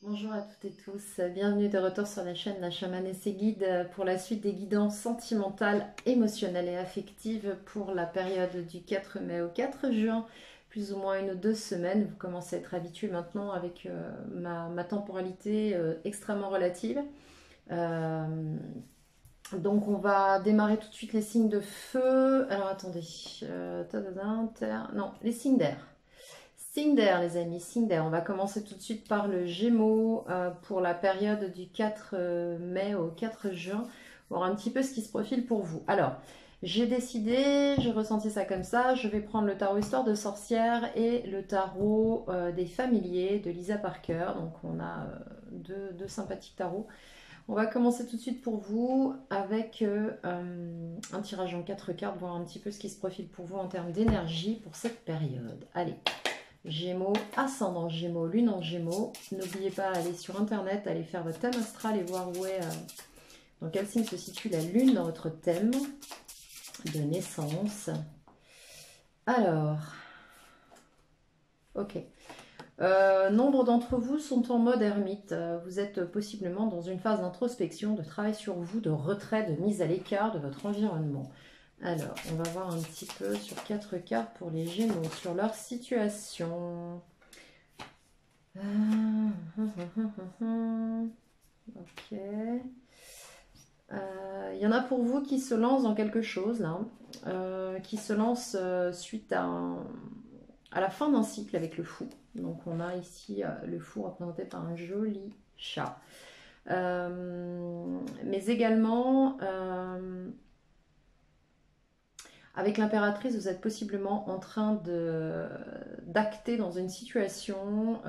Bonjour à toutes et tous, bienvenue de retour sur la chaîne La Chamane et ses guides pour la suite des guidances sentimentales, émotionnelles et affectives pour la période du 4 mai au 4 juin, plus ou moins 1 ou 2 semaines. Vous commencez à être habitué maintenant avec ma temporalité extrêmement relative. Euh, donc on va démarrer tout de suite les signes de feu. Alors attendez, tadadam, terre, non, les signes d'air. Signe d'air, les amis, signe d'air. On va commencer tout de suite par le Gémeaux pour la période du 4 mai au 4 juin. Voir un petit peu ce qui se profile pour vous. Alors, j'ai décidé, j'ai ressenti ça comme ça. Je vais prendre le tarot Histoire de sorcière et le tarot des familiers de Lisa Parker. Donc, on a deux sympathiques tarots. On va commencer tout de suite pour vous avec un tirage en 4 cartes, voir un petit peu ce qui se profile pour vous en termes d'énergie pour cette période. Allez. Gémeaux, ascendant Gémeaux, lune en Gémeaux. N'oubliez pas d'aller sur internet, aller faire votre thème astral et voir où est, dans quel signe se situe la lune dans votre thème de naissance. Alors, ok. Nombre d'entre vous sont en mode ermite. Vous êtes possiblement dans une phase d'introspection, de travail sur vous, de retrait, de mise à l'écart de votre environnement. Alors, on va voir un petit peu sur 4 cartes pour les Gémeaux, sur leur situation. Ok. Il y en a pour vous qui se lancent dans quelque chose là, qui se lance suite à la fin d'un cycle avec le fou. Donc on a ici le fou représenté par un joli chat. Mais également, avec l'impératrice, vous êtes possiblement en train d'acter dans une situation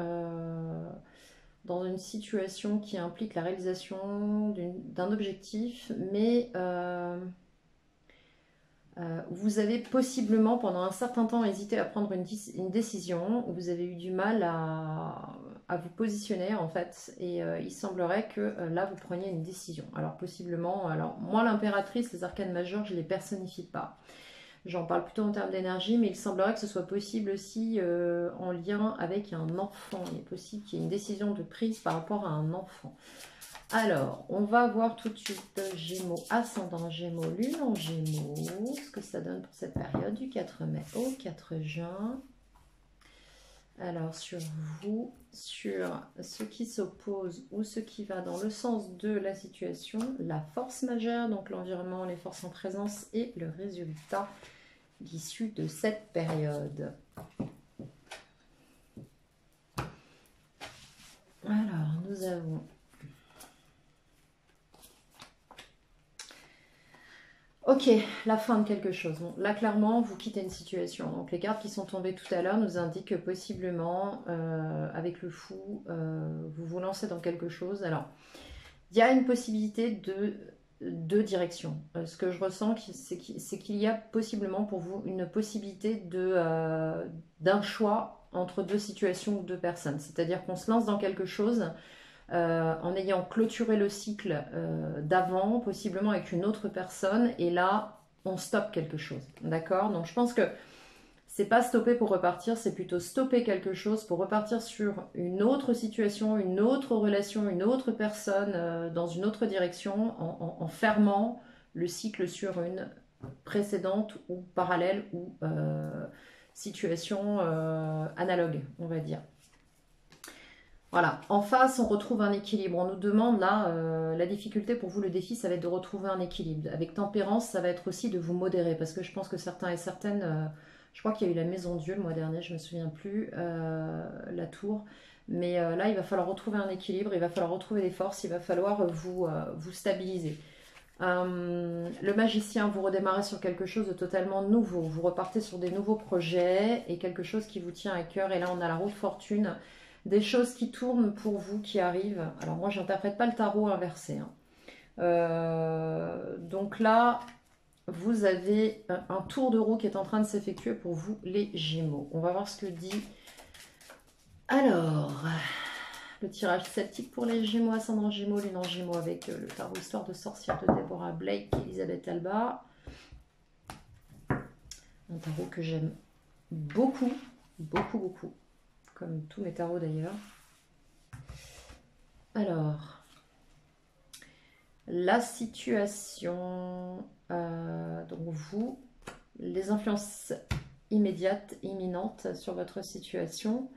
qui implique la réalisation d'un objectif, mais vous avez possiblement pendant un certain temps hésité à prendre une décision, vous avez eu du mal à vous positionner en fait, et il semblerait que là vous preniez une décision. Alors possiblement, alors moi l'impératrice, les arcanes majeures, je ne les personnifie pas. J'en parle plutôt en termes d'énergie, mais il semblerait que ce soit possible aussi en lien avec un enfant. Il est possible qu'il y ait une décision de prise par rapport à un enfant. Alors, on va voir tout de suite Gémeaux, ascendant Gémeaux, lune en Gémeaux, ce que ça donne pour cette période du 4 mai au 4 juin. Alors, sur vous, sur ce qui s'oppose ou ce qui va dans le sens de la situation, la force majeure, donc l'environnement, les forces en présence et le résultat issu de cette période. Alors, nous avons ok, la fin de quelque chose. Bon, là, clairement, vous quittez une situation. Donc, les cartes qui sont tombées tout à l'heure nous indiquent que possiblement, avec le fou, vous vous lancez dans quelque chose. Alors, il y a une possibilité de deux directions. Ce que je ressens, c'est qu'il y a possiblement pour vous une possibilité d'un choix entre deux situations ou deux personnes. C'est-à-dire qu'on se lance dans quelque chose en ayant clôturé le cycle d'avant, possiblement avec une autre personne, et là, on stoppe quelque chose. D'accord? Donc je pense que c'est pas stopper pour repartir, c'est plutôt stopper quelque chose pour repartir sur une autre situation, une autre relation, une autre personne, dans une autre direction, en fermant le cycle sur une précédente ou parallèle ou situation analogue, on va dire. Voilà, en face, on retrouve un équilibre. On nous demande là, la difficulté pour vous, le défi, ça va être de retrouver un équilibre. Avec tempérance, ça va être aussi de vous modérer, parce que je pense que certains et certaines, je crois qu'il y a eu la Maison Dieu le mois dernier, je me souviens plus, la tour. Mais là, il va falloir retrouver un équilibre, il va falloir retrouver des forces, il va falloir vous stabiliser. Le magicien, vous redémarrez sur quelque chose de totalement nouveau. Vous repartez sur des nouveaux projets et quelque chose qui vous tient à cœur. Et là, on a la roue de fortune. Des choses qui tournent pour vous, qui arrivent. Alors moi, je n'interprète pas le tarot inversé, hein. Donc là, vous avez un tour de roue qui est en train de s'effectuer pour vous, les Gémeaux. On va voir ce que dit. Alors, le tirage celtique pour les Gémeaux, ascendant Gémeaux, lune en Gémeaux, avec le tarot Histoire de sorcière de Deborah Blake et Elisabeth Alba. Un tarot que j'aime beaucoup, beaucoup, beaucoup. Comme tous mes tarots d'ailleurs. Alors, la situation, donc vous, les influences immédiates, imminentes sur votre situation,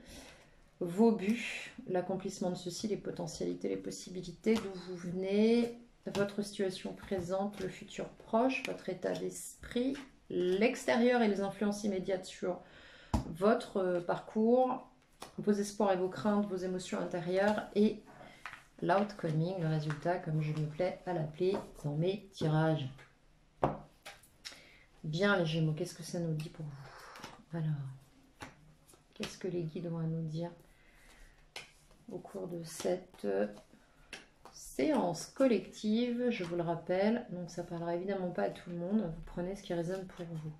vos buts, l'accomplissement de ceci, les potentialités, les possibilités, d'où vous venez, votre situation présente, le futur proche, votre état d'esprit, l'extérieur et les influences immédiates sur votre parcours, vos espoirs et vos craintes, vos émotions intérieures et l'outcoming, le résultat, comme je me plais à l'appeler dans mes tirages. Bien les Gémeaux, qu'est-ce que ça nous dit pour vous? Alors, qu'est-ce que les guides ont à nous dire au cours de cette séance collective? Je vous le rappelle, donc ça ne parlera évidemment pas à tout le monde, vous prenez ce qui résonne pour vous.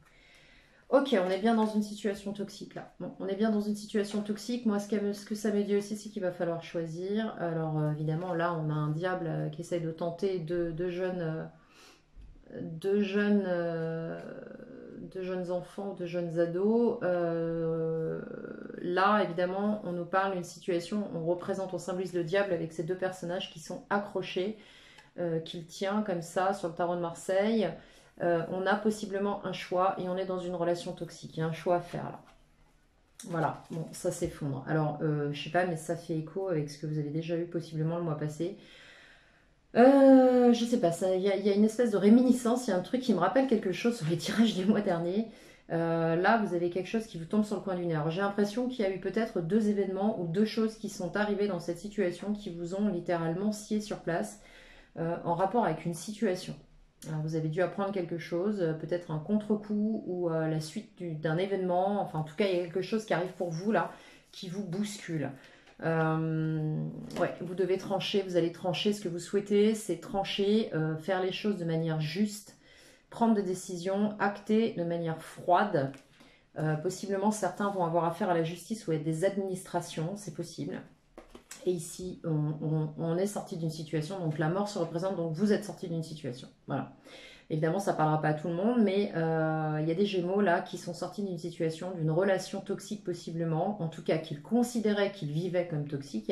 Ok, on est bien dans une situation toxique là. Bon, on est bien dans une situation toxique. Moi, ce que ça me dit aussi, c'est qu'il va falloir choisir. Alors, évidemment, là, on a un diable qui essaye de tenter deux jeunes enfants, deux jeunes ados. Là, évidemment, on nous parle d'une situation, on symbolise le diable avec ces deux personnages qui sont accrochés, qu'il tient comme ça sur le tarot de Marseille. On a possiblement un choix et on est dans une relation toxique. Il y a un choix à faire là. Voilà, bon, ça s'effondre. Alors, je sais pas, mais ça fait écho avec ce que vous avez déjà eu possiblement le mois passé. Je sais pas, il y a une espèce de réminiscence, il y a un truc qui me rappelle quelque chose sur les tirages du mois dernier. Là, vous avez quelque chose qui vous tombe sur le coin du nez. Alors, j'ai l'impression qu'il y a eu peut-être deux événements ou deux choses qui sont arrivées dans cette situation qui vous ont littéralement scié sur place en rapport avec une situation. Alors, vous avez dû apprendre quelque chose, peut-être un contre-coup ou la suite d'un événement. Enfin, en tout cas, il y a quelque chose qui arrive pour vous là, qui vous bouscule. Ouais, vous devez trancher, vous allez trancher. Ce que vous souhaitez, c'est trancher, faire les choses de manière juste, prendre des décisions, acter de manière froide. Possiblement, certains vont avoir affaire à la justice ou à des administrations, c'est possible. Et ici, on est sorti d'une situation, donc la mort se représente, donc vous êtes sorti d'une situation. Voilà. Évidemment, ça ne parlera pas à tout le monde, mais il y a des Gémeaux là qui sont sortis d'une situation, d'une relation toxique possiblement, en tout cas qu'ils considéraient qu'ils vivaient comme toxique,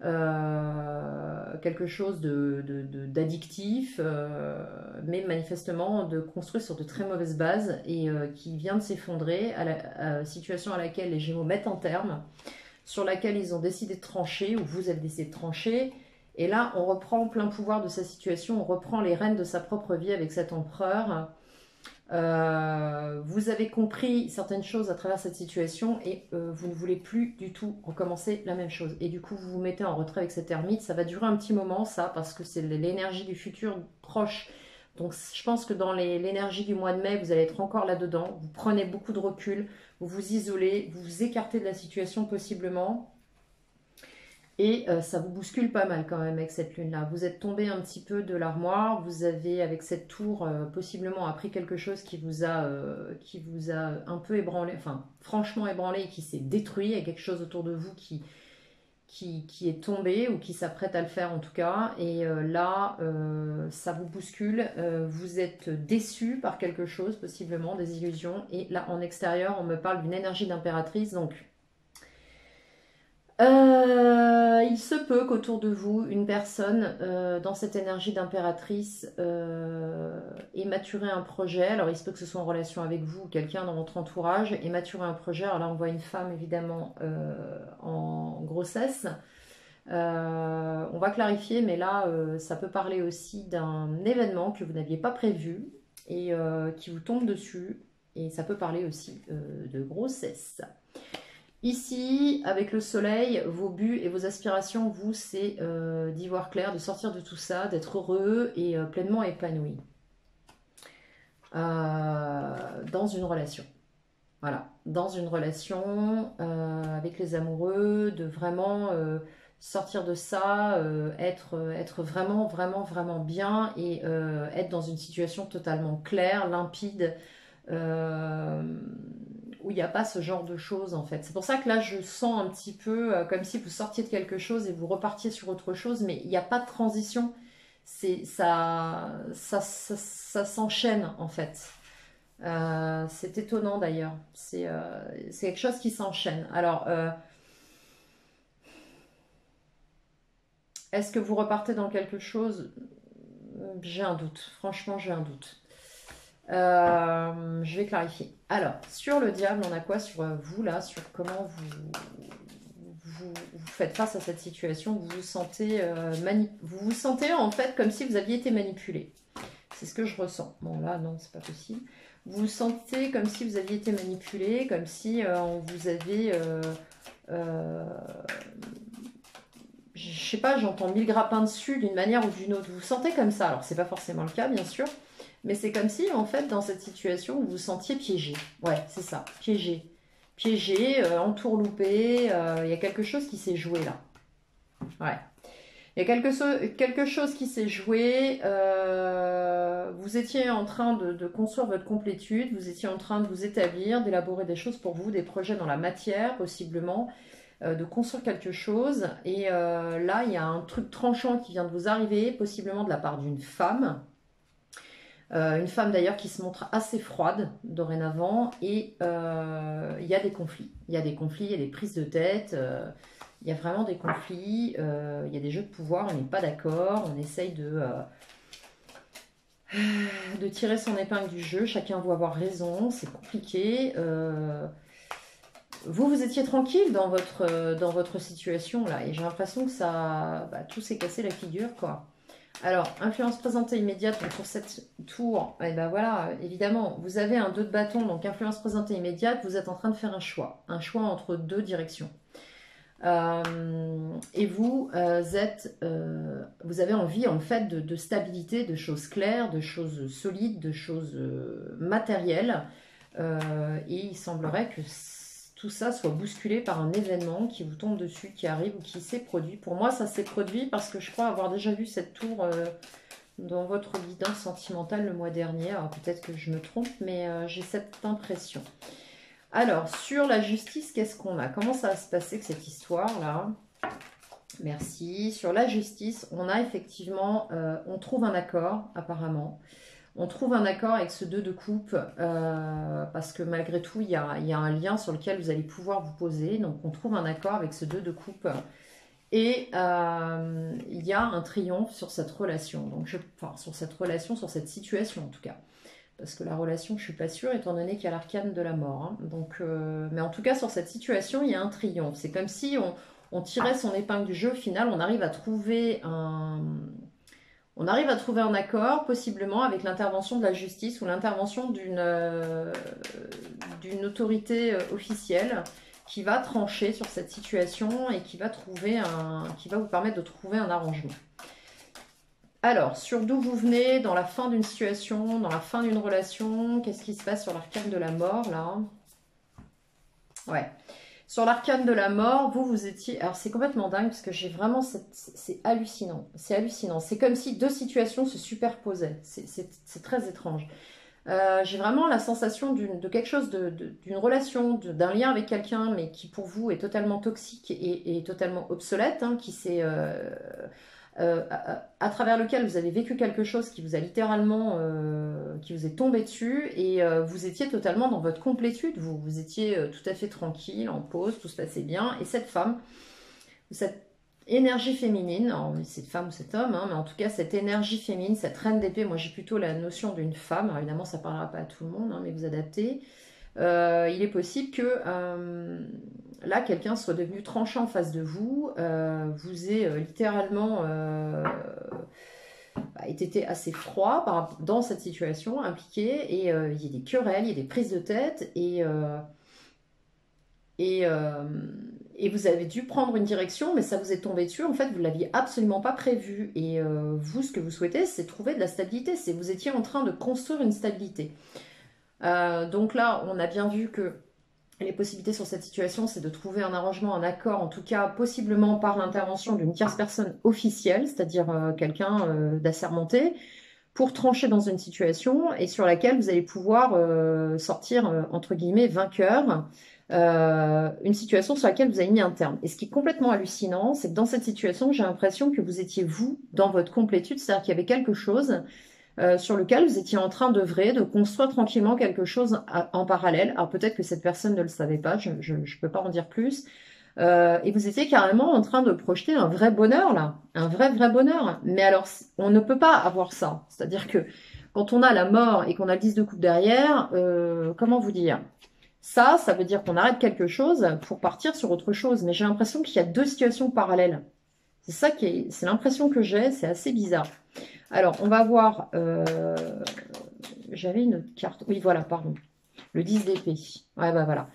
quelque chose d'addictif, mais manifestement de construit sur de très mauvaises bases et qui vient de s'effondrer, à la situation à laquelle les Gémeaux mettent un terme, sur laquelle ils ont décidé de trancher, ou vous avez décidé de trancher. Et là, on reprend plein pouvoir de sa situation, on reprend les rênes de sa propre vie avec cet empereur. Vous avez compris certaines choses à travers cette situation et vous ne voulez plus du tout recommencer la même chose. Et du coup, vous vous mettez en retrait avec cette ermite. Ça va durer un petit moment, ça, parce que c'est l'énergie du futur proche. Donc, je pense que dans l'énergie du mois de mai, vous allez être encore là-dedans. Vous prenez beaucoup de recul, vous vous isolez, vous vous écartez de la situation possiblement. Et ça vous bouscule pas mal quand même avec cette lune-là. Vous êtes tombé un petit peu de l'armoire. Vous avez, avec cette tour, possiblement appris quelque chose qui vous a un peu ébranlé, enfin franchement ébranlé et qui s'est détruit. Il y a quelque chose autour de vous qui est tombé ou qui s'apprête à le faire en tout cas. Et là, ça vous bouscule. Vous êtes déçu par quelque chose, possiblement, des illusions. Et là, en extérieur, on me parle d'une énergie d'impératrice. Donc, il se peut qu'autour de vous, une personne dans cette énergie d'impératrice ait maturé un projet. Alors, il se peut que ce soit en relation avec vous ou quelqu'un dans votre entourage, ait maturé un projet. Alors là, on voit une femme, évidemment, en grossesse. On va clarifier, mais là, ça peut parler aussi d'un événement que vous n'aviez pas prévu et qui vous tombe dessus. Et ça peut parler aussi de grossesse. Ici, avec le soleil, vos buts et vos aspirations, vous, c'est d'y voir clair, de sortir de tout ça, d'être heureux et pleinement épanoui dans une relation. Voilà, dans une relation avec les amoureux, de vraiment sortir de ça, être vraiment, vraiment, vraiment bien et être dans une situation totalement claire, limpide, où il n'y a pas ce genre de choses en fait. C'est pour ça que là je sens un petit peu comme si vous sortiez de quelque chose et vous repartiez sur autre chose, mais il n'y a pas de transition. Ça s'enchaîne en fait. C'est étonnant d'ailleurs. C'est quelque chose qui s'enchaîne. Alors, Est-ce que vous repartez dans quelque chose? J'ai un doute. Franchement, j'ai un doute. Je vais clarifier. Alors, sur le diable, on a quoi sur vous là? Sur comment vous faites face à cette situation? Vous vous sentez vous vous sentez en fait comme si vous aviez été manipulé. C'est ce que je ressens. Bon là, non, c'est pas possible. Vous vous sentez comme si vous aviez été manipulé, comme si on vous avait... je sais pas, j'entends 1000 grappins dessus d'une manière ou d'une autre. Vous vous sentez comme ça. Alors, c'est pas forcément le cas, bien sûr. Mais c'est comme si, en fait, dans cette situation, vous vous sentiez piégé. Ouais, c'est ça, piégé. Piégé, entourloupé. Il y a quelque chose qui s'est joué là. Ouais. Il y a quelque chose qui s'est joué. Vous étiez en train de construire votre complétude. Vous étiez en train de vous établir, d'élaborer des choses pour vous, des projets dans la matière, possiblement. De construire quelque chose. Et là, il y a un truc tranchant qui vient de vous arriver, possiblement de la part d'une femme. Une femme d'ailleurs qui se montre assez froide dorénavant. Et il y a des conflits. Il y a des conflits, il y a des prises de tête. Il y a vraiment des conflits. Il y a des jeux de pouvoir, on n'est pas d'accord. On essaye de tirer son épingle du jeu. Chacun veut avoir raison. C'est compliqué. Vous étiez tranquille dans votre situation là, et j'ai l'impression que ça, tout s'est cassé la figure quoi. Alors, influence présentée immédiate donc pour cette tour, et ben voilà, évidemment, vous avez un 2 de bâton, donc influence présentée immédiate, vous êtes en train de faire un choix entre deux directions. Et vous vous avez envie en fait de stabilité, de choses claires, de choses solides, de choses matérielles, et il semblerait que tout ça soit bousculé par un événement qui vous tombe dessus, qui arrive ou qui s'est produit. Pour moi, ça s'est produit parce que je crois avoir déjà vu cette tour dans votre guidance sentimentale le mois dernier. Alors peut-être que je me trompe, mais j'ai cette impression. Alors, sur la justice, qu'est-ce qu'on a? Comment ça va se passer que cette histoire-là? Merci. Sur la justice, on a effectivement, on trouve un accord apparemment. On trouve un accord avec ce 2 de coupe parce que malgré tout, il y a un lien sur lequel vous allez pouvoir vous poser. Donc, on trouve un accord avec ce 2 de coupe et il y a un triomphe sur cette relation. Donc, sur cette relation, sur cette situation en tout cas. Parce que la relation, je ne suis pas sûre, étant donné qu'il y a l'arcane de la mort. Hein. Donc, mais en tout cas, sur cette situation, il y a un triomphe. C'est comme si on tirait son épingle du jeu. Au final, on arrive à trouver un accord, possiblement avec l'intervention de la justice ou l'intervention d'une autorité officielle qui va trancher sur cette situation et qui va vous permettre de trouver un arrangement. Alors, sur d'où vous venez, dans la fin d'une situation, dans la fin d'une relation, qu'est-ce qui se passe sur l'arcane de la mort, là? Ouais. Sur l'arcane de la mort, vous étiez... Alors, c'est complètement dingue, parce que j'ai vraiment... C'est hallucinant. C'est hallucinant. C'est comme si deux situations se superposaient. C'est très étrange. J'ai vraiment la sensation de quelque chose, d'une relation, d'un lien avec quelqu'un, mais qui, pour vous, est totalement toxique et totalement obsolète, hein, qui s'est... à travers lequel vous avez vécu quelque chose qui vous a littéralement qui vous est tombé dessus et vous étiez totalement dans votre complétude, vous étiez tout à fait tranquille, en pause, tout se passait bien, et cette femme, cette énergie féminine, alors cette femme ou cet homme, hein, mais en tout cas cette énergie féminine, cette reine d'épée, moi j'ai plutôt la notion d'une femme, alors évidemment ça ne parlera pas à tout le monde, hein, mais vous adaptez. Il est possible que là, quelqu'un soit devenu tranchant en face de vous, vous ait littéralement été assez froid dans cette situation, impliqué, et il y a des querelles, il y a des prises de tête, et vous avez dû prendre une direction, mais ça vous est tombé dessus, en fait, vous ne l'aviez absolument pas prévu, et vous, ce que vous souhaitez, c'est trouver de la stabilité, vous étiez en train de construire une stabilité. Donc là, on a bien vu que les possibilités sur cette situation, c'est de trouver un arrangement, un accord, en tout cas possiblement par l'intervention d'une tierce personne officielle, c'est-à-dire quelqu'un d'assermenté, pour trancher dans une situation et sur laquelle vous allez pouvoir sortir, entre guillemets, vainqueur, une situation sur laquelle vous avez mis un terme. Et ce qui est complètement hallucinant, c'est que dans cette situation, j'ai l'impression que vous étiez vous dans votre complétude, c'est-à-dire qu'il y avait quelque chose sur lequel vous étiez en train d'œuvrer, de construire tranquillement quelque chose en parallèle. Alors peut-être que cette personne ne le savait pas, je ne peux pas en dire plus. Et vous étiez carrément en train de projeter un vrai bonheur, là. Un vrai, vrai bonheur. Mais alors, on ne peut pas avoir ça. C'est-à-dire que quand on a la mort et qu'on a le 10 de coupe derrière, comment vous dire? Ça veut dire qu'on arrête quelque chose pour partir sur autre chose. Mais j'ai l'impression qu'il y a deux situations parallèles. C'est ça qui est, c'est l'impression que j'ai, c'est assez bizarre. Alors, on va voir, j'avais une autre carte. Oui, voilà, pardon. Le 10 d'épée. Ouais, bah voilà.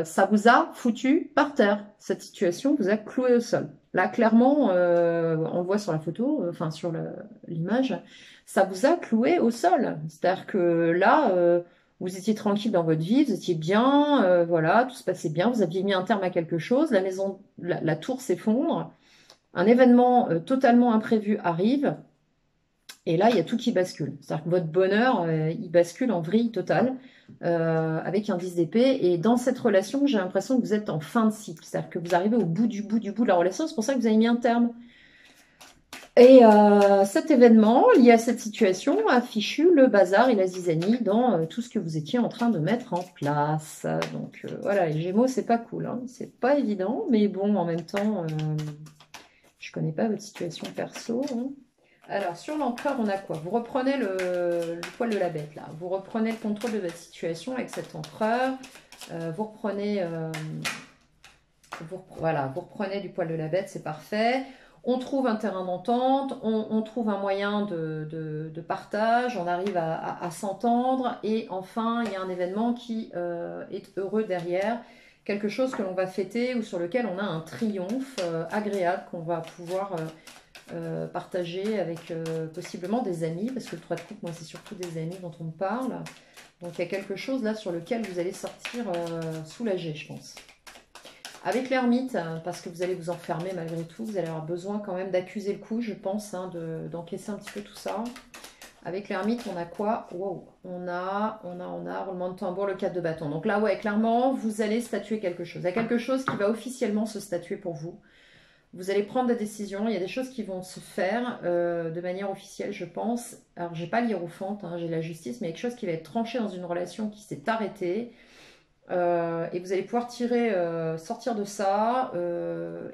Ça vous a foutu par terre. Cette situation vous a cloué au sol. Là, clairement, on le voit sur la photo, enfin sur l'image, ça vous a cloué au sol. C'est-à-dire que là, vous étiez tranquille dans votre vie, vous étiez bien, voilà, tout se passait bien, vous aviez mis un terme à quelque chose, la maison, la tour s'effondre, un événement totalement imprévu arrive, et là, il y a tout qui bascule. C'est-à-dire que votre bonheur, il bascule en vrille totale avec un 10 d'épée. Et dans cette relation, j'ai l'impression que vous êtes en fin de cycle. C'est-à-dire que vous arrivez au bout du bout du bout de la relation. C'est pour ça que vous avez mis un terme. Et cet événement, lié à cette situation, a fichu le bazar et la zizanie dans tout ce que vous étiez en train de mettre en place. Donc voilà, les Gémeaux, c'est pas cool. Hein. C'est pas évident. Mais bon, en même temps, je connais pas votre situation perso. Hein. Alors, sur l'empereur, on a quoi? Vous reprenez le poil de la bête, là. Vous reprenez le contrôle de votre situation avec cet empereur. Vous reprenez... voilà, vous reprenez du poil de la bête, c'est parfait. On trouve un terrain d'entente, on trouve un moyen de partage, on arrive à s'entendre. Et enfin, il y a un événement qui est heureux derrière. Quelque chose que l'on va fêter ou sur lequel on a un triomphe agréable qu'on va pouvoir... partager avec possiblement des amis, parce que le 3 de coupe, moi, c'est surtout des amis dont on me parle. Donc, il y a quelque chose là sur lequel vous allez sortir soulagé, je pense. Avec l'ermite, parce que vous allez vous enfermer malgré tout, vous allez avoir besoin quand même d'accuser le coup, je pense, hein, d'encaisser un petit peu tout ça. Avec l'ermite, on a quoi? Wow. On a, roulement de tambour, le 4 de bâton. Donc là, ouais, clairement, vous allez statuer quelque chose. Il y a quelque chose qui va officiellement se statuer pour vous. Vous allez prendre des décisions, il y a des choses qui vont se faire de manière officielle, je pense. Alors, j'ai pas l'hiérophante, hein, j'ai la justice, mais il y a quelque chose qui va être tranché dans une relation qui s'est arrêtée. Et vous allez pouvoir sortir de ça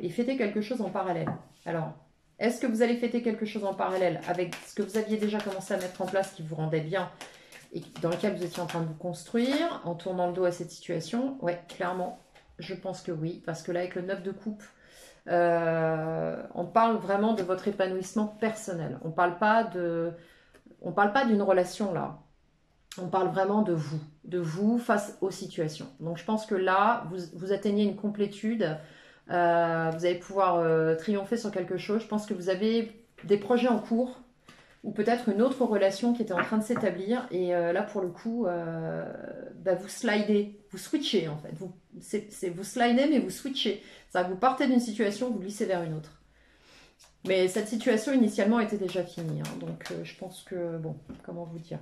et fêter quelque chose en parallèle. Alors, est-ce que vous allez fêter quelque chose en parallèle avec ce que vous aviez déjà commencé à mettre en place qui vous rendait bien et dans lequel vous étiez en train de vous construire en tournant le dos à cette situation? Ouais, clairement, je pense que oui, parce que là, avec le 9 de coupe, on parle vraiment de votre épanouissement personnel. On parle pas d'une relation là. On parle vraiment de vous face aux situations. Donc je pense que là, vous atteignez une complétude. Vous allez pouvoir triompher sur quelque chose. Je pense que vous avez des projets en cours ou peut-être une autre relation qui était en train de s'établir. Et là, pour le coup, vous slidez, vous switchez en fait. Vous slidez, mais vous switchez. C'est-à-dire que vous partez d'une situation, vous glissez vers une autre. Mais cette situation initialement était déjà finie. Hein, donc je pense que, bon, comment vous dire?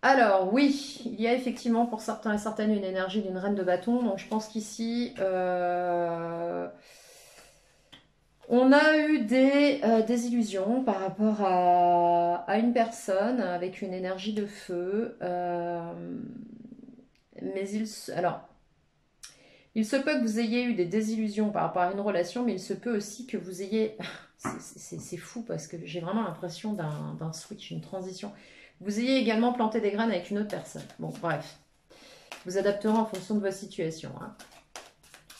Alors oui, il y a effectivement pour certains et certaines une énergie d'une reine de bâton. Donc je pense qu'ici, on a eu des illusions par rapport à une personne avec une énergie de feu. Mais il se peut que vous ayez eu des désillusions par rapport à une relation, mais il se peut aussi que vous ayez... C'est fou parce que j'ai vraiment l'impression d'un switch, une transition. Vous ayez également planté des graines avec une autre personne. Bon, bref. Vous adapterez en fonction de votre situation. Hein.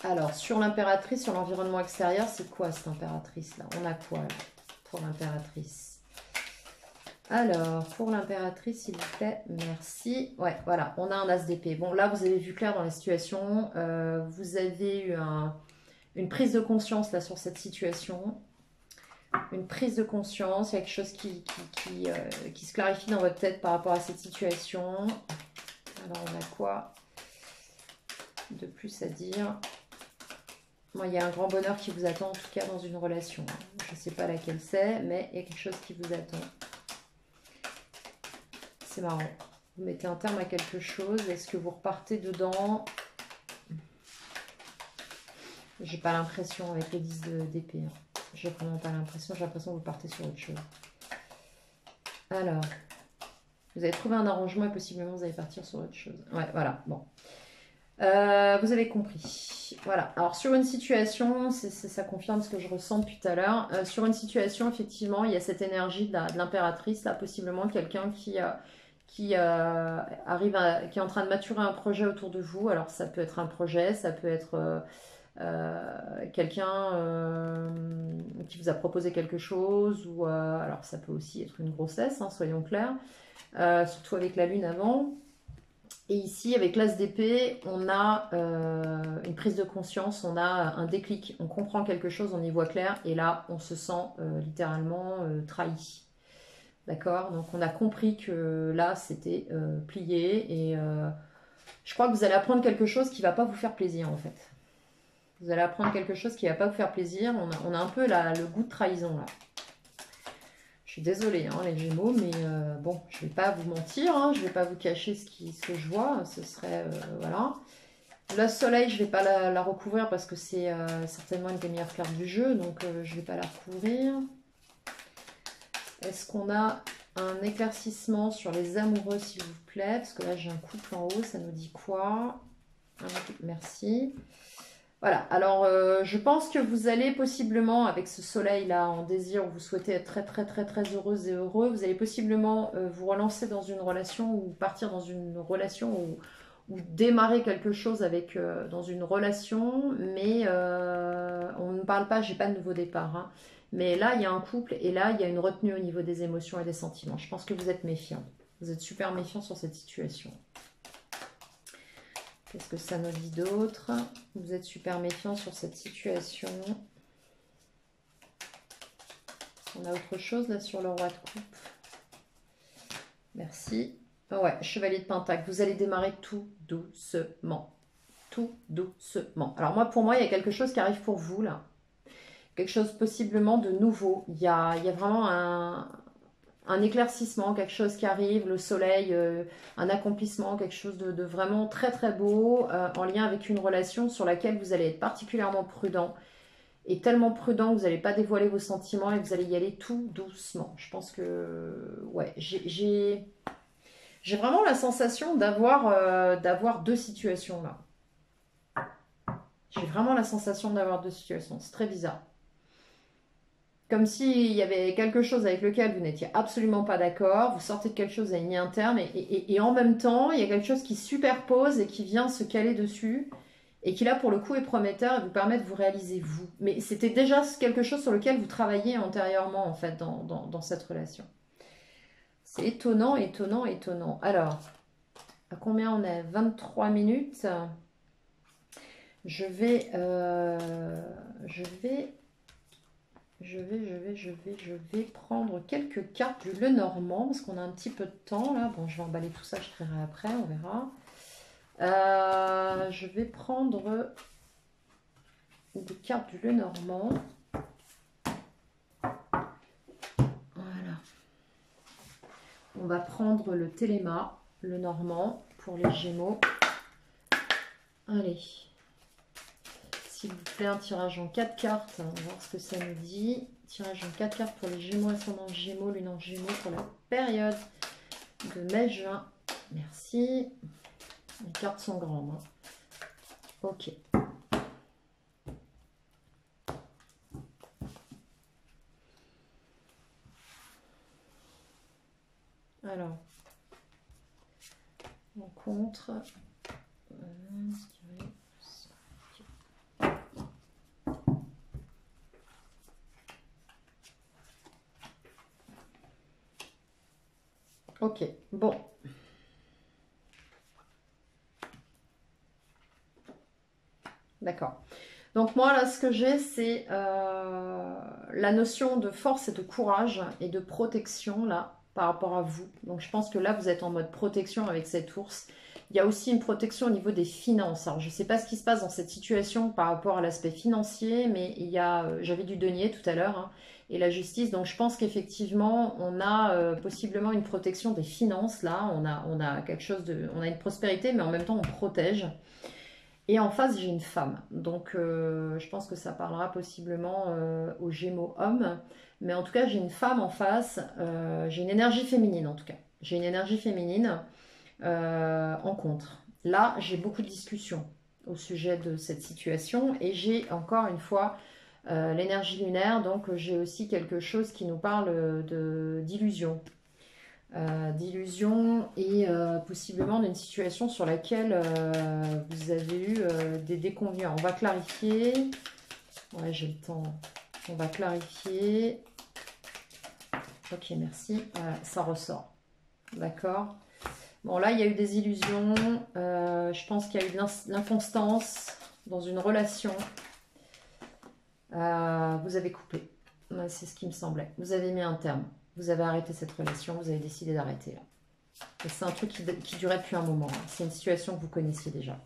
Alors, sur l'impératrice, sur l'environnement extérieur, c'est quoi cette impératrice-là? On a quoi là, pour l'impératrice? Alors, pour l'impératrice, s'il vous plaît, merci. Ouais, voilà, on a un as d'épée. Bon, là, vous avez vu clair dans la situation. Vous avez eu une prise de conscience là sur cette situation. Une prise de conscience, il y a quelque chose qui se clarifie dans votre tête par rapport à cette situation. Alors, on a quoi de plus à dire? Moi, il y a un grand bonheur qui vous attend, en tout cas dans une relation. Je ne sais pas laquelle c'est, mais il y a quelque chose qui vous attend. C'est marrant. Vous mettez un terme à quelque chose. Est-ce que vous repartez dedans? J'ai pas l'impression avec les 10 d'épée. Hein. J'ai vraiment pas l'impression. J'ai l'impression que vous partez sur autre chose. Alors, vous avez trouvé un arrangement et possiblement vous allez partir sur autre chose. Ouais, voilà. Bon. Vous avez compris. Voilà. Alors sur une situation, ça confirme ce que je ressens depuis tout à l'heure. Sur une situation, effectivement, il y a cette énergie de l'impératrice, là, possiblement quelqu'un qui arrive qui est en train de maturer un projet autour de vous. Alors ça peut être un projet, ça peut être quelqu'un qui vous a proposé quelque chose, ou alors ça peut aussi être une grossesse, hein, soyons clairs, surtout avec la lune avant. Et ici, avec l'as d'épée, on a une prise de conscience, on a un déclic, on comprend quelque chose, on y voit clair, et là, on se sent littéralement trahi. D'accord? Donc, on a compris que là, c'était plié, et je crois que vous allez apprendre quelque chose qui ne va pas vous faire plaisir, en fait. Vous allez apprendre quelque chose qui ne va pas vous faire plaisir. On a un peu le goût de trahison, là. Je suis désolée, hein, les Gémeaux, mais bon, je ne vais pas vous mentir, hein, je ne vais pas vous cacher ce que je vois. Ce serait, voilà. Le soleil, je ne vais pas la recouvrir parce que c'est certainement une des meilleures cartes du jeu, donc je ne vais pas la recouvrir. Est-ce qu'on a un éclaircissement sur les amoureux, s'il vous plaît? Parce que là, j'ai un couple en haut, ça nous dit quoi? Merci. Voilà, alors je pense que vous allez possiblement, avec ce soleil-là en désir, où vous souhaitez être très très très très heureuse et heureux, vous allez possiblement vous relancer dans une relation ou partir dans une relation ou démarrer quelque chose avec, dans une relation, mais on ne parle pas, j'ai pas de nouveau départ, hein. Mais là, il y a un couple et là, il y a une retenue au niveau des émotions et des sentiments. Je pense que vous êtes méfiant. Vous êtes super méfiant sur cette situation. Qu'est-ce que ça nous dit d'autre? Vous êtes super méfiant sur cette situation. On a autre chose là sur le roi de coupe. Merci. Ah ouais, chevalier de pentacle. Vous allez démarrer tout doucement. Tout doucement. Alors moi, pour moi, il y a quelque chose qui arrive pour vous là. Quelque chose possiblement de nouveau. Il y a vraiment un éclaircissement, quelque chose qui arrive, le soleil, un accomplissement, quelque chose de vraiment très très beau, en lien avec une relation sur laquelle vous allez être particulièrement prudent, et tellement prudent que vous n'allez pas dévoiler vos sentiments et que vous allez y aller tout doucement. Je pense que, ouais, j'ai vraiment la sensation d'avoir deux situations là. J'ai vraiment la sensation d'avoir deux situations, c'est très bizarre. Comme s'il y avait quelque chose avec lequel vous n'étiez absolument pas d'accord, vous sortez de quelque chose à une ligne interne, et en même temps, il y a quelque chose qui superpose et qui vient se caler dessus, et qui là, pour le coup, est prometteur et vous permet de vous réaliser vous. Mais c'était déjà quelque chose sur lequel vous travailliez antérieurement, en fait, dans cette relation. C'est étonnant, étonnant, étonnant. Alors, à combien on est? 23 minutes. Je vais prendre quelques cartes du Lenormand parce qu'on a un petit peu de temps là. Bon, je vais emballer tout ça, je créerai après, on verra. Je vais prendre des cartes du Lenormand. Voilà. On va prendre le Téléma, le Normand, pour les Gémeaux. Allez. S'il vous plaît, un tirage en 4 cartes. On va voir ce que ça nous dit. Tirage en 4 cartes pour les Gémeaux, ascendant Gémeaux, lune en Gémeaux pour la période de mai-juin. Merci. Les cartes sont grandes, hein. Ok. Alors, rencontre. Ok, bon. D'accord. Donc moi, là, ce que j'ai, c'est la notion de force et de courage et de protection, là, par rapport à vous. Donc je pense que là, vous êtes en mode protection avec cet ours. Il y a aussi une protection au niveau des finances. Alors je ne sais pas ce qui se passe dans cette situation par rapport à l'aspect financier, mais il y a, j'avais du denier tout à l'heure, hein, et la justice. Donc je pense qu'effectivement, on a possiblement une protection des finances, là. On a quelque chose de... On a une prospérité, mais en même temps, on protège. Et en face, j'ai une femme. Donc, je pense que ça parlera possiblement aux Gémeaux hommes. Mais en tout cas, j'ai une femme en face. J'ai une énergie féminine, en tout cas. J'ai une énergie féminine en contre. Là, j'ai beaucoup de discussions au sujet de cette situation et j'ai encore une fois l'énergie lunaire, donc j'ai aussi quelque chose qui nous parle d'illusion. D'illusion et possiblement d'une situation sur laquelle vous avez eu des déconvenues. On va clarifier. Ouais, j'ai le temps. On va clarifier. Ok, merci. Voilà, ça ressort. D'accord. Bon, là, il y a eu des illusions. Je pense qu'il y a eu de l'inconstance dans une relation. Vous avez coupé. Ouais, c'est ce qui me semblait. Vous avez mis un terme. Vous avez arrêté cette relation. Vous avez décidé d'arrêter là. Et c'est un truc qui durait depuis un moment. Hein. C'est une situation que vous connaissiez déjà.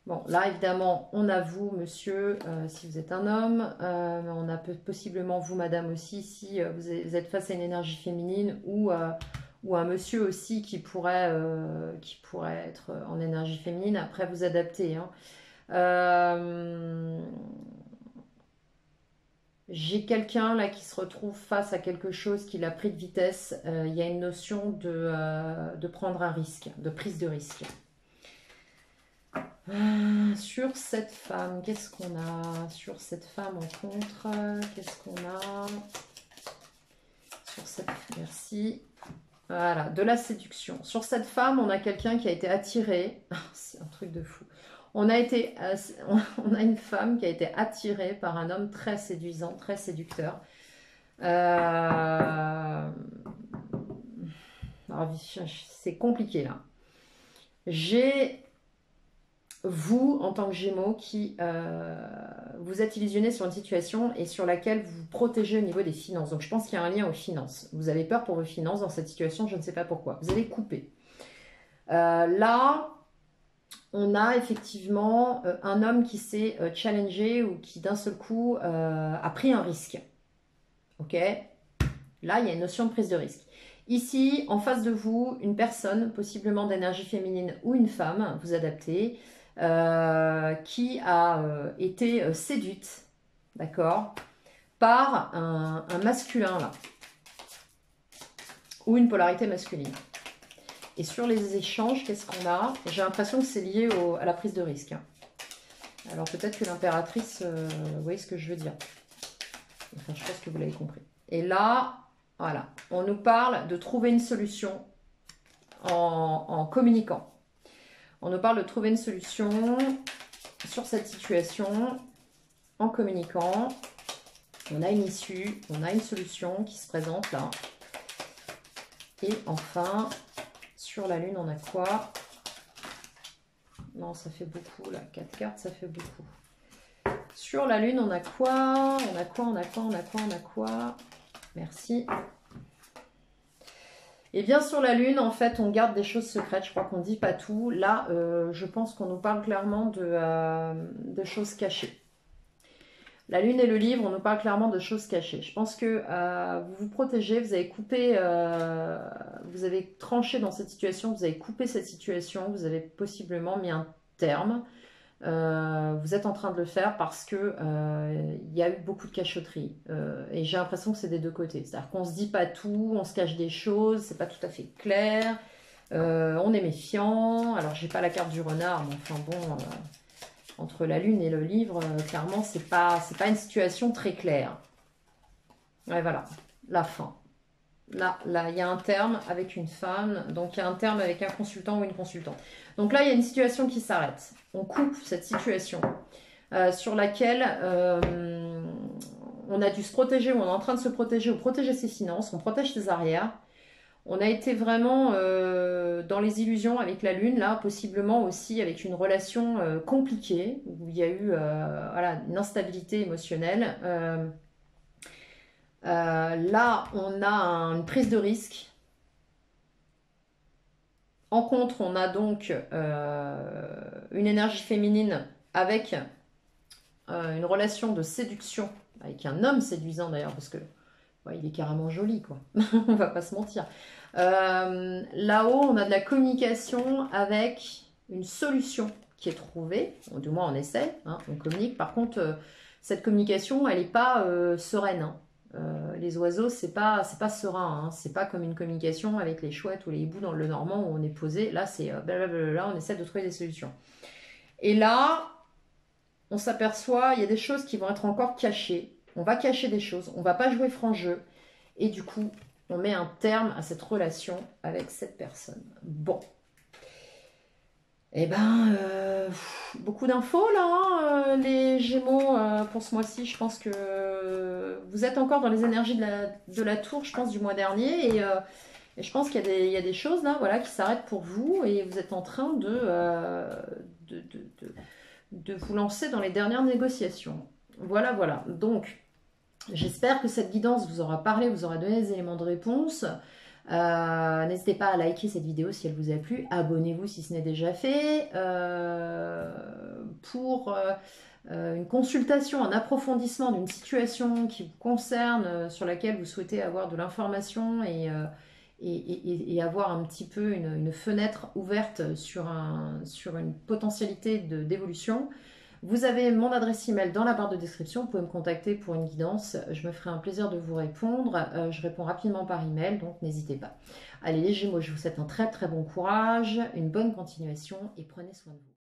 Bon, là, évidemment, on a vous, monsieur, si vous êtes un homme. On a possiblement vous, madame, aussi, si vous êtes face à une énergie féminine ou un monsieur aussi qui pourrait être en énergie féminine. Après, vous adaptez. Hein. J'ai quelqu'un là qui se retrouve face à quelque chose qui l'a pris de vitesse. Il y a une notion de prendre un risque, de prise de risque. Sur cette femme, qu'est-ce qu'on a? Sur cette femme en contre, qu'est-ce qu'on a? Sur cette... Merci. Voilà, de la séduction. Sur cette femme, on a quelqu'un qui a été attiré. C'est un truc de fou. On a une femme qui a été attirée par un homme très séduisant, très séducteur. C'est compliqué là. J'ai vous, en tant que Gémeaux, qui vous êtes illusionné sur une situation et sur laquelle vous vous protégez au niveau des finances. Donc je pense qu'il y a un lien aux finances. Vous avez peur pour vos finances dans cette situation, je ne sais pas pourquoi. Vous avez coupé. Là, on a effectivement un homme qui s'est challengé ou qui d'un seul coup a pris un risque. Ok? Là, il y a une notion de prise de risque. Ici, en face de vous, une personne, possiblement d'énergie féminine ou une femme, vous adaptez, qui a été séduite, d'accord, par un masculin là, ou une polarité masculine. Et sur les échanges, qu'est-ce qu'on a? J'ai l'impression que c'est lié à la prise de risque. Hein. Alors peut-être que l'impératrice, vous voyez ce que je veux dire. Enfin, je pense que vous l'avez compris. Et là, voilà, on nous parle de trouver une solution en communiquant. On nous parle de trouver une solution sur cette situation en communiquant. On a une issue, on a une solution qui se présente là. Et enfin, sur la lune, on a quoi? Non, ça fait beaucoup là. 4 cartes, ça fait beaucoup. Sur la lune, on a quoi? On a quoi? On a quoi? On a quoi? On a quoi? Merci. Et bien sur la lune, en fait, on garde des choses secrètes. Je crois qu'on ne dit pas tout. Là, je pense qu'on nous parle clairement de choses cachées. La lune et le livre, on nous parle clairement de choses cachées. Je pense que vous vous protégez, vous avez coupé, vous avez tranché dans cette situation, vous avez coupé cette situation, vous avez possiblement mis un terme. Vous êtes en train de le faire parce que il y a eu beaucoup de cachotterie et j'ai l'impression que c'est des deux côtés. C'est-à-dire qu'on se dit pas tout, on se cache des choses, c'est pas tout à fait clair, on est méfiant. Alors j'ai pas la carte du renard, mais enfin bon, entre la lune et le livre, clairement c'est pas une situation très claire. Ouais, voilà, la fin. Là, il y a un terme avec une femme, donc il y a un terme avec un consultant ou une consultante. Donc là, il y a une situation qui s'arrête. On coupe cette situation sur laquelle on a dû se protéger, ou on est en train de se protéger, ou protéger ses finances, on protège ses arrières. On a été vraiment dans les illusions avec la lune, là, possiblement aussi avec une relation compliquée, où il y a eu voilà, une instabilité émotionnelle. Là, on a une prise de risque. En contre, on a donc une énergie féminine avec une relation de séduction, avec un homme séduisant d'ailleurs, parce que ouais, il est carrément joli, quoi. On va pas se mentir. Là-haut, on a de la communication avec une solution qui est trouvée, du moins on essaie, hein, on communique. Par contre, cette communication, elle n'est pas sereine. Hein. Elle les oiseaux, c'est pas serein, hein. C'est pas comme une communication avec les chouettes ou les hiboux dans le Normand où on est posé. Là, c'est blablabla, on essaie de trouver des solutions. Et là, on s'aperçoit, il y a des choses qui vont être encore cachées. On va cacher des choses, on va pas jouer franc jeu. Et du coup, on met un terme à cette relation avec cette personne. Bon. Eh ben, beaucoup d'infos là, hein, les Gémeaux, pour ce mois-ci. Je pense que vous êtes encore dans les énergies de la tour, je pense, du mois dernier. Et je pense qu'il y a des choses là, voilà, qui s'arrêtent pour vous. Et vous êtes en train de, de, de- de vous lancer dans les dernières négociations. Voilà, voilà. Donc, j'espère que cette guidance vous aura parlé, vous aura donné des éléments de réponse. N'hésitez pas à liker cette vidéo si elle vous a plu. Abonnez-vous si ce n'est déjà fait. Pour une consultation, un approfondissement d'une situation qui vous concerne, sur laquelle vous souhaitez avoir de l'information et avoir un petit peu une fenêtre ouverte sur une potentialité d'évolution. Vous avez mon adresse email dans la barre de description. Vous pouvez me contacter pour une guidance. Je me ferai un plaisir de vous répondre. Je réponds rapidement par email, donc n'hésitez pas. Allez les Gémeaux, je vous souhaite un très très bon courage, une bonne continuation et prenez soin de vous.